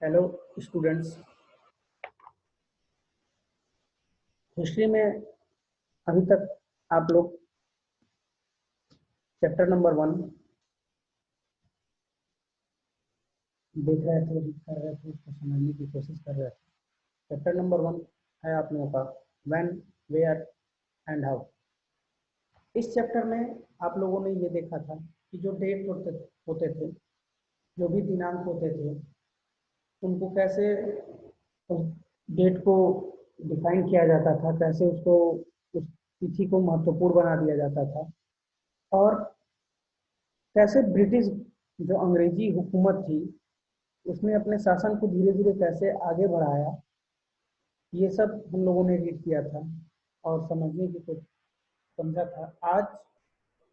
Hello students. History में अभी तक आप लोग चैप्टर नंबर 1 देख रहे थे, रीड कर रहे थे, उसको समझने की कोशिश कर रहे थे। चैप्टर नंबर 1 है आप लोगों का व्हेन, वेयर एंड हाउ। इस चैप्टर में आप लोगों ने ये देखा था कि जो डेट होते थे, जो भी दिनांक होते थे, उनको कैसे उस डेट को डिफाइन किया जाता था, कैसे उसको उस तिथि को महत्वपूर्ण बना दिया जाता था, और कैसे ब्रिटिश जो अंग्रेजी हुकूमत थी उसने अपने शासन को धीरे धीरे कैसे आगे बढ़ाया। ये सब हम लोगों ने रीड किया था और समझने की कुछ समझा था। आज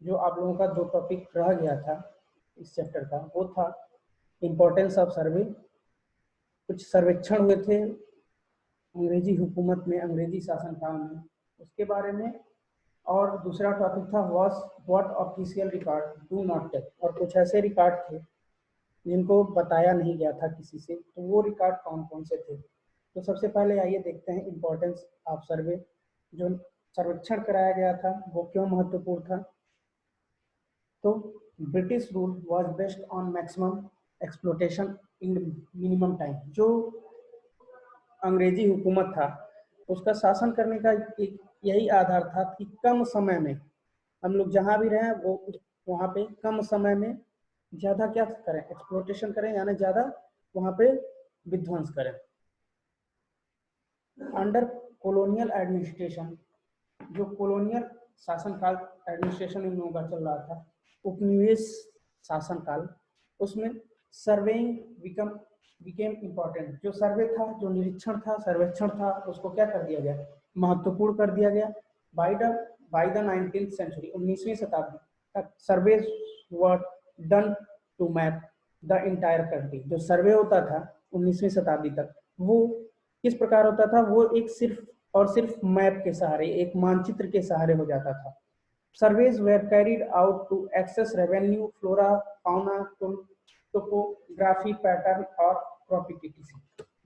जो आप लोगों का जो टॉपिक रह गया था इस चैप्टर का, वो था इम्पोर्टेंस ऑफ सर्वे। कुछ सर्वेक्षण हुए थे अंग्रेजी हुकूमत में, अंग्रेजी शासनकाल में, उसके बारे में। और दूसरा टॉपिक था what official record do not take, और कुछ ऐसे रिकॉर्ड थे जिनको बताया नहीं गया था किसी से, तो वो रिकॉर्ड कौन कौन से थे। तो सबसे पहले आइए देखते हैं इम्पोर्टेंस ऑफ सर्वे। जो सर्वेक्षण कराया गया था वो क्यों महत्वपूर्ण था। तो British rule was based on maximum exploitation in minimum time. जो अंग्रेजी हुकूमत था उसका शासन करने का एक यही आधार था कि कम समय में हम लोग जहाँ भी रहें वो वहाँ पे कम समय में ज़्यादा क्या करें, एक्सप्लोटेशन करें, यानी ज़्यादा वहाँ पे विध्वंस करें। अंडर कॉलोनियल एडमिनिस्ट्रेशन, जो कॉलोनियल शासनकाल एडमिनिस्ट्रेशन इन लोगों का चल रहा था, उपनिवेश शासनकाल, उसमें सर्वेइंग बिकेम इम्पोर्टेंट। जो सर्वे था, जो निरीक्षण था, सर्वेक्षण था, उसको क्या कर दिया गया, महत्वपूर्ण कर दिया गया। बाय द 19th सेंचुरी, 19वीं शताब्दी तक survey were done to map the entire country. जो सर्वे होता था 19वीं शताब्दी तक, वो किस प्रकार होता था, वो एक सिर्फ और सिर्फ मैप के सहारे, एक मानचित्र के सहारे हो जाता था। Surveys were carried out to access revenue, flora, fauna, topography, pattern और प्रॉपर्टी।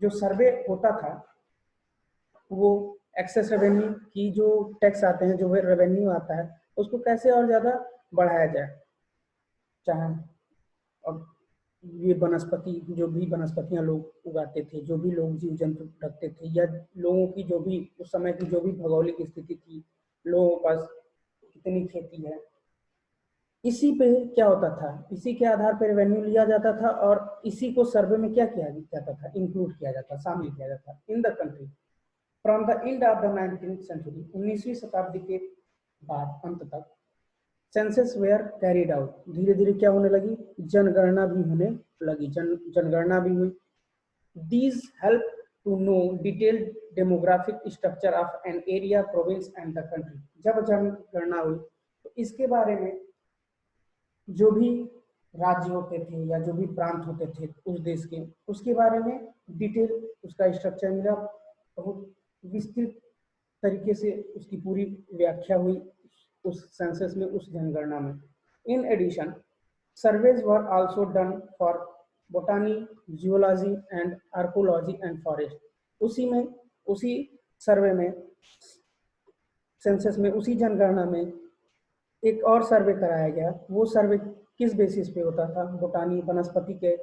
जो सर्वे होता था वो एक्सेस रेवेन्यू की, जो टैक्स आते हैं, जो रेवेन्यू आता है, उसको कैसे और ज़्यादा बढ़ाया जाए। चाहे अब ये वनस्पति, जो भी वनस्पतियां लोग उगाते थे, जो भी लोग जीव जंतु रखते थे, या लोगों की जो भी उस समय की जो भी भौगोलिक स्थिति थी, लोगों के पास कितनी खेती है, इसी पे क्या होता था, इसी के आधार पर रेवेन्यू लिया जाता था और इसी को सर्वे में क्या किया जाता था, इंक्लूड किया जाता, शामिल किया जाता in the country. From the end of the 19th century, 19वीं शताब्दी के बाद अंत तक, सेंसस वेयर कैरिड आउट, धीरे धीरे क्या होने लगी, जनगणना भी होने लगी, जनगणना भी हुई। These help to know detailed demographic structure of an area, province and the country. जब जनगणना हुई तो इसके बारे में जो भी राज्य होते थे या जो भी प्रांत होते थे उस देश के, उसके बारे में डिटेल उसका स्ट्रक्चर मिला, बहुत विस्तृत तरीके से उसकी पूरी व्याख्या हुई उस सेंसस में, उस जनगणना में। In addition, surveys were also done for botany, geology and archaeology and forest. उसी सर्वे में, सेंसस में, उसी जनगणना में एक और सर्वे कराया गया। वो सर्वे किस बेसिस पे होता था, बोटानी वनस्पति के,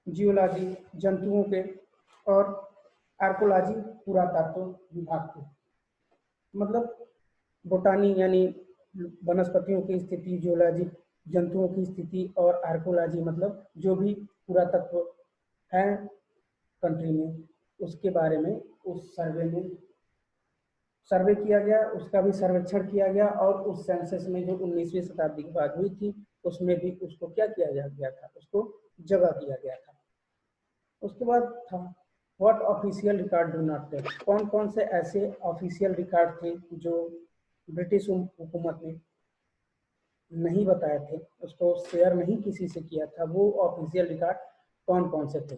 जियोलॉजी जंतुओं के, और आर्कोलॉजी पुरातत्व विभाग के। मतलब बोटानी यानी वनस्पतियों की स्थिति, जियोलॉजी जंतुओं की स्थिति, और आर्कोलॉजी मतलब जो भी पुरातत्व है कंट्री में, उसके बारे में उस सर्वे में सर्वे किया गया, उसका भी सर्वेक्षण किया गया। और उस सेंसस में जो 19वीं शताब्दी की बात हुई थी, उसमें भी उसको क्या किया गया था, उसको जगह दिया गया था। उसके बाद था what official record do not take. कौन कौन से ऐसे ऑफिशियल रिकॉर्ड थे जो ब्रिटिश हुकूमत ने नहीं बताए थे, उसको शेयर नहीं किसी से किया था, वो ऑफिशियल रिकॉर्ड कौन कौन से थे।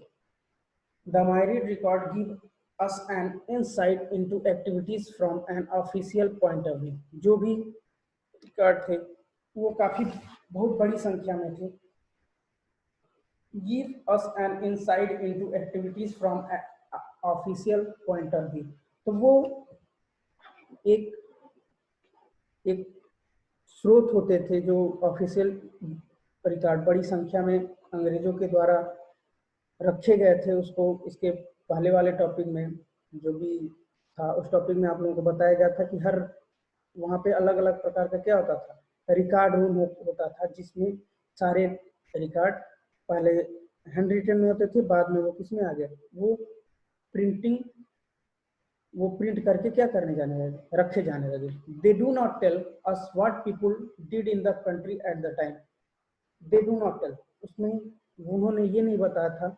The myriad record give us an insight into activities from an official point of view। जो भी रिकॉर्ड थे वो काफी बहुत बड़ी संख्या में थे, give us an insight into activities from official point of view. तो वो एक एक स्रोत होते थे जो ऑफिशियल रिकॉर्ड बड़ी संख्या में अंग्रेजों के द्वारा रखे गए थे। उसको इसके पहले वाले टॉपिक में जो भी था उस टॉपिक में आप लोगों को बताया गया था कि हर वहाँ पे अलग अलग प्रकार का क्या होता था, रिकॉर्ड रूम होता था, जिसमें सारे रिकॉर्ड पहले हैंड रिटन में होते थे, बाद में वो किसमें आ गया, वो प्रिंटिंग, वो प्रिंट करके क्या करने जाने लगे, रखे जाने लगे। They do not tell us what people did in the country at the time. They do not tell, उसमें उन्होंने ये नहीं बताया था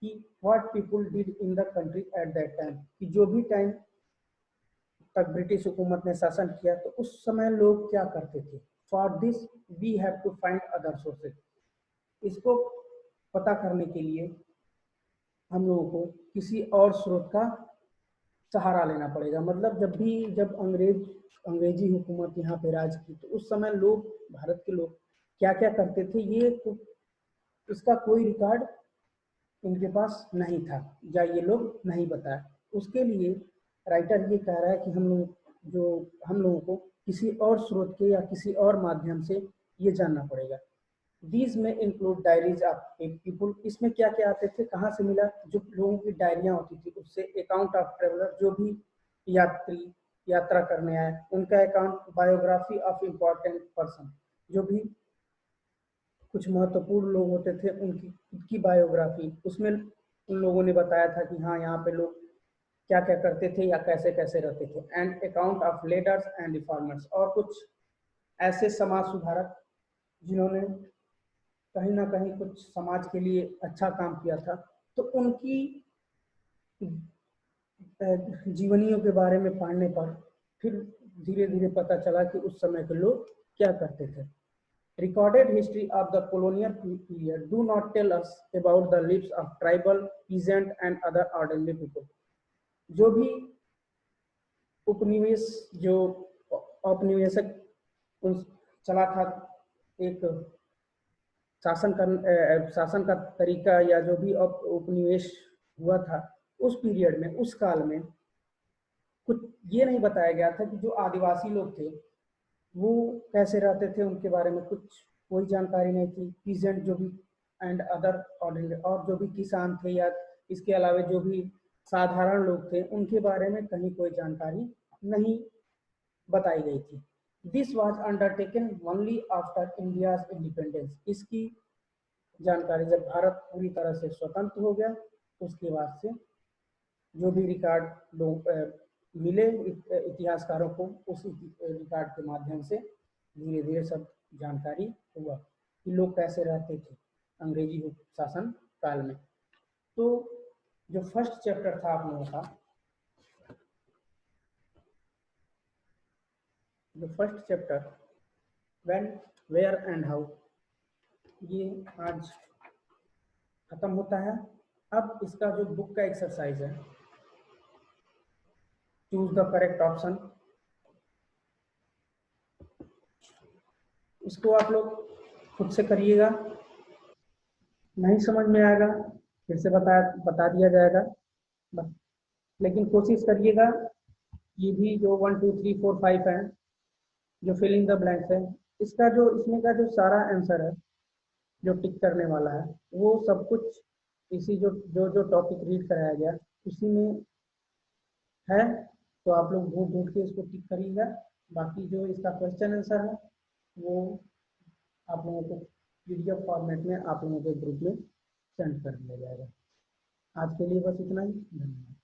कि what people did in the country at that time, कि जो भी टाइम तक ब्रिटिश हुकूमत ने शासन किया तो उस समय लोग क्या करते थे। For this we have to find other sources. इसको पता करने के लिए हम लोगों को किसी और स्रोत का सहारा लेना पड़ेगा। मतलब जब अंग्रेजी हुकूमत यहाँ पे राज की तो उस समय लोग, भारत के लोग क्या क्या करते थे, ये तो इसका कोई रिकॉर्ड इनके पास नहीं था या ये लोग नहीं बताया। उसके लिए राइटर ये कह रहा है कि हम लोगों को किसी और स्रोत के या किसी और माध्यम से ये जानना पड़ेगा। दीज में इंक्लूड डायरीज ऑफ पीपुल। इसमें क्या क्या आते थे, कहाँ से मिला, जो लोगों की डायरियां होती थी उससे, अकाउंट ऑफ ट्रेवलर, जो भी यात्री यात्रा करने आए उनका account, biography of important person, जो भी कुछ महत्वपूर्ण लोग होते थे उनकी बायोग्राफी, उसमें उन लोगों ने बताया था कि हाँ यहाँ पे लोग क्या क्या करते थे या कैसे कैसे रहते थे। And account of leaders and reformers, और कुछ ऐसे समाज सुधारक जिन्होंने कहीं ना कहीं कुछ समाज के लिए अच्छा काम किया था, तो उनकी जीवनियों के बारे में पढ़ने पर फिर धीरे धीरे पता चला कि उस समय के लोग क्या करते थे। Recorded history of the colonial period do not tell us about the lives of tribal, peasant and other ordinary people. जो भी उपनिवेश जो औपनिवेशिक चला था, एक शासन का तरीका या जो भी उपनिवेश हुआ था उस पीरियड में, उस काल में कुछ ये नहीं बताया गया था कि जो आदिवासी लोग थे वो कैसे रहते थे, उनके बारे में कुछ कोई जानकारी नहीं थी। पीजेंट जो भी एंड अदर ऑर्डिनरी, और जो भी किसान थे या इसके अलावा जो भी साधारण लोग थे उनके बारे में कहीं कोई जानकारी नहीं बताई गई थी। This was undertaken only after India's independence. इसकी जानकारी जब भारत पूरी तरह से स्वतंत्र हो गया उसके बाद से जो भी रिकॉर्ड लोग मिले इतिहासकारों को, उस रिकॉर्ड के माध्यम से धीरे धीरे सब जानकारी हुआ कि लोग कैसे रहते थे अंग्रेजी शासन काल में। तो जो फर्स्ट चैप्टर था आप लोगों का, जो first chapter when, where and how, ये आज खत्म होता है। अब इसका जो बुक का एक्सरसाइज है, चूज द करेक्ट ऑप्शन, इसको आप लोग खुद से करिएगा। नहीं समझ में आएगा फिर से बता दिया जाएगा, लेकिन कोशिश करिएगा। ये भी जो 1 2 3 4 5 है, जो फिलिंग द ब्लैंक्स है, इसका जो इसमें का जो सारा आंसर है जो टिक करने वाला है वो सब कुछ इसी जो जो जो टॉपिक रीड कराया गया उसी में है। तो आप लोग ढूंढ ढूंढ के इसको टिक करिएगा। बाकी जो इसका क्वेश्चन आंसर है वो आप लोगों को पीडीएफ फॉर्मेट में आप लोगों के ग्रुप में सेंड कर दिया जाएगा। आज के लिए बस इतना ही, धन्यवाद।